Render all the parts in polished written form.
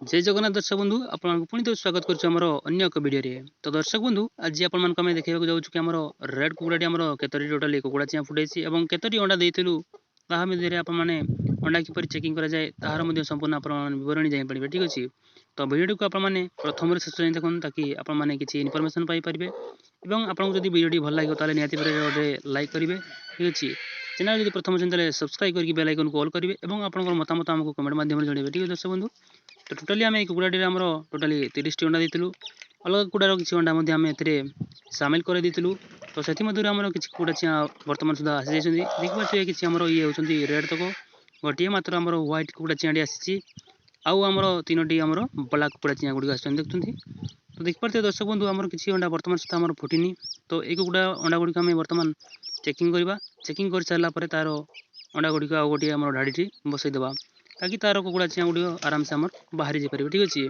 जय जगन्नाथ दर्शक बंधु आपको पुणी तो स्वागत कर अन्य एक वीडियो रे। तो दर्शक बंधु आज आम देखा जाऊँ कि आम रेड कुकुड़ाटी आम केतरी टोटाली कुकुड़ा चिआँ फुटाई और केतरी अंडा देलु तादे आपने अंडा किपर चेकिंग कराए तार संपूर्ण विवरणी जापर ठीक अच्छे। तो भिडियो को आपने प्रथम शेष जाए देखो ताकि आपने किसी इनफर्मेशन पाइपर और आपको जब वीडियो भल लगे तो निहती गोटे लाइक करेंगे ठीक अच्छे। चैनल जब प्रथम चैनल सब्सक्राइब करके बेल आइकन को ऑल करेंगे और आपंकर मतामत आमको कमेंट माध्यम जनइबे ठीक है दर्शक बंधु। तो टोटाली आम कुकुड़ाटी आम टोटाली 30 अंडा देलु अलग कुकुड़ार किसी अंडा आम सामिल कर देलु। तो से आम किसी कुकुड़ा चिआँ बर्तमान सुधा आसी जाइए देखिए किसी आम ये होती रेड तक गोटे मात्र आम व्हाइट कुकुड़ा चिआँटी आसी आमर 3टी आम ब्लाक कुकुड़ा चिआँ गुड़िक आस देखुं। तो देखिए दर्शक बंधु आम किसी अंडा बर्तमान सुधा आम फुटनी। तो ये कुकुड़ा अंडा गुड़िक आम बर्तमान चेकिंग करवा चेकिंग कर सारापर तार अंडा गुड़िक आउ गोटे आम ढाड़ी बसईदेवा ताकि तार कुकुड़ा चिआँ गुड़िक आराम से आम बाहरी जापर ठीक अच्छे।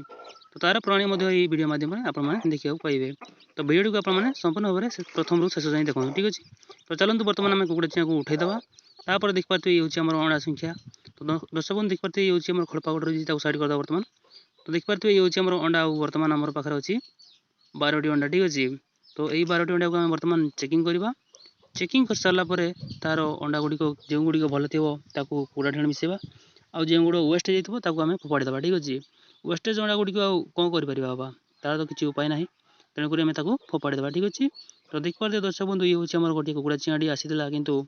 तो तार प्रणाली वीडियो माध्यम आपने देखा पाइबे। तो वीडियो को आपने संपूर्ण भाव में प्रथम शेष जाए देखो ठीक अच्छे। तो चलते बर्तमान आम कुकुड़ा चिआँ को उठेदेवा तापर देखिए ये हूँ अंडा संख्या। तो दर्शक बंधु देखिए ये हूँ खड़पा रही साइड करदा बर्तमान। तो देखिए ये हूँ अंडा बर्तमान आम पाखे अच्छी 12टी अंडा ठीक अच्छे। तो यही 12टी अंडा को आम बर्तमान चेकिंग करवा चेकिंग कर सारापर तार अंडा गुड़िक जो गुड़िक भल थो कुकुड़ा ठेण मिसेवा आउ जो गुड़ वेस्ट जाइए आम फोपाड़ी देवा ठीक अच्छे। वेस्टेज अंडा गुड़िक कौन कर तार तो किसी उपाय ना तेणुक आम फोपाड़ी देवा ठीक अच्छे। तो देखिए दर्शक बंधु ये हूँ गोटे कुकुड़ा चिआँटी आसाला कितु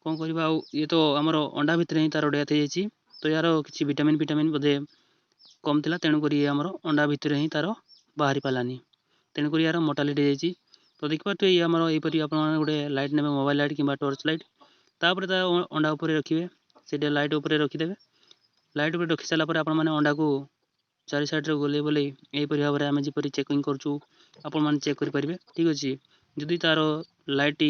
कौन करवा ये तो आमर अंडा भितर ही तार डेथ हो। तो यार किसी विटामिन बोधे कम था तेणुक आमर अंडा भितर ही तार बाहरी पालानी तेणुक यार मोर्टालिटी जाइए। तो देखिए ये आम यहीपरी आप गोटे लाइट ने मोबाइल लाइट कि टर्च लाइट तापर अंडा उपर रखिए से लाइट उपर रखिदे लाइट उपर रखी सारापर आपने अंडा को चारि साइड गोले बोले यहीपरी भाव में आम जपरी चेकिंग करें चेक करेंगे ठीक अच्छे। जदि तार लाइट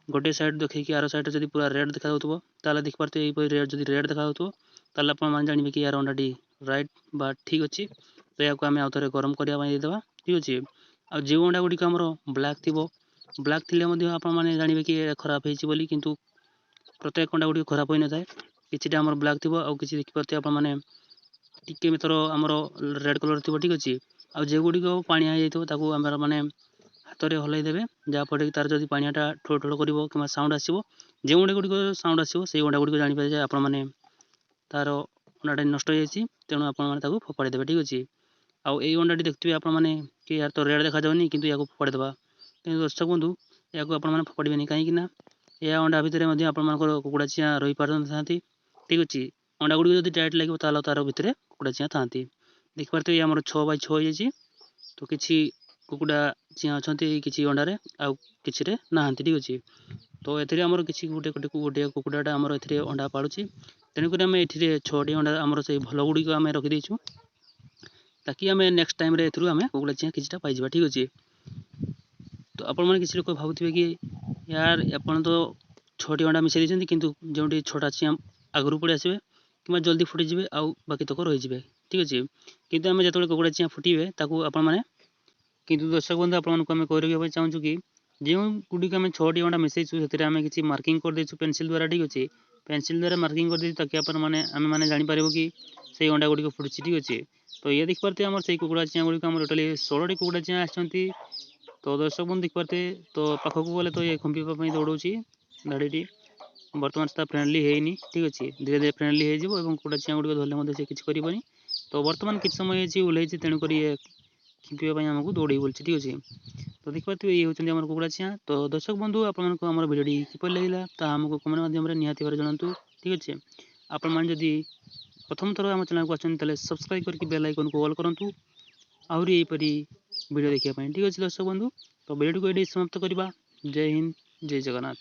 गोटे साइड देखिए आर साइड जब पूरा रेड देखा देखिए यहीपरी रेड जब रेड देखा ताल आप जानवे कि यार अंडाटी राइट बा ठीक अच्छे। तो या आम आउ थे गरम करने देवा ठीक अच्छे। आ जो अंडा गुड़िक आम ब्लाक थी ब्लाक थी आपने जानवे कि खराब होती किंतु प्रत्येक अंडा गुड़िक खराब हो न थाए किसी आम ब्लाक थी आउ कि देखिए आपने टिके मितर आमर रेड कलर थी ठीक अच्छे। आ जो गुड़िक पाणिया आम मैंने हाथ में हलईदे जहाँफल कि तार जब पाणियाटा ठोड़ ठोड़ कर कि साउंड आसो जो अंडा गुड़िक साउंड आसो से अंडा गुड़िक जापर आपने तार अंडाटा नष्ट हो जाए तेणु आपको फोपाड़ी देवे ठीक अच्छे। आउ यही अंडाटी देखते आपने कि यार तो रेड देखा जाऊनी कि या फोपाड़ी देवा कि दर्शक बंधु या आपने फोपाड़े कहीं यह अंडा भितर आप कुकुड़ा चिआँ रही पार था ठीक अच्छे। अंडा गुड़िक जब टाइट लगे तार भितर कुकुड़ा चिआँ था देखिए आम 6x6 हो जाए। तो किसी कुकुड़ा चिआँ अच्छा किसी अंडारे आउ कि ना ठीक अच्छे। तो ये किसी गोटे गोटे कुकुड़ाटा आमर अंडा पाड़ुची तेणुक आम ये 6टी अंडा आमर से भल गुड़िक आम रखीदेचु ताकि आम नेक्स्ट टाइम आम कुकुड़ा चिआँ किसी पाइबा ठीक अच्छे। तो आपने किसी लोग भावुए कि यार आप तो 6टी अंडा मिसाई देते कि जो 6टा चिआँ आगु पड़े आसवे कि जल्दी फुटीजे आउ बाकी तक रही ठीक अच्छे। कितु आम जो कुकुड़ा चिआँ फुटे आपने किंतु दर्शक बंधु आपको कह चाहूँ कि जो गुड़िक आम 6टी अंडा मिसाइचु से आम किसी मार्किंग करदेचु पेनसिल द्वारा ठीक अच्छे। पेनसिल द्वारा मार्किंग कर ताकि आम मैंने जापर कि से अंडा गुड़िक फुटी ठीक अच्छे। तो ये देखिए आम से कुकुड़ा चिआँ गुड़िक आम टोटाली 16टी कुकुड़ा चिआँ आसती। तो दर्शक बंधु देखिए तो पाखक गले तो ये खुंपीवाई दौड़ी धाड़ी बर्तमान सुधा फ्रेंडली है ठीक अच्छे धीरे धीरे फ्रेंडली हो कुकुड़ा चिआँ गुड़िक धरले से किसी कर तो बर्तमान किसी समय ओल्ल तेणुक ये खिंपीवाई आमको दौड़े बोलছে ठीक अच्छे। तो देखिए ये होती कुकुड़ा चिआँ। तो दर्शक बंधु आपको आम भिडियोटी किपर लगे ताकू कमेंट माध्यम निहाती भाव जनातु ठीक अच्छे। आपड़ी प्रथम थर आम चैनल को आसते सब्सक्राइब करके बेल आइकन को ऑल करूँ आहरी यहीपरी वीडियो देखापी ठीक अच्छे दर्शक बंधु। तो वीडियो को ये समाप्त करवा। जय हिंद जय जगन्नाथ।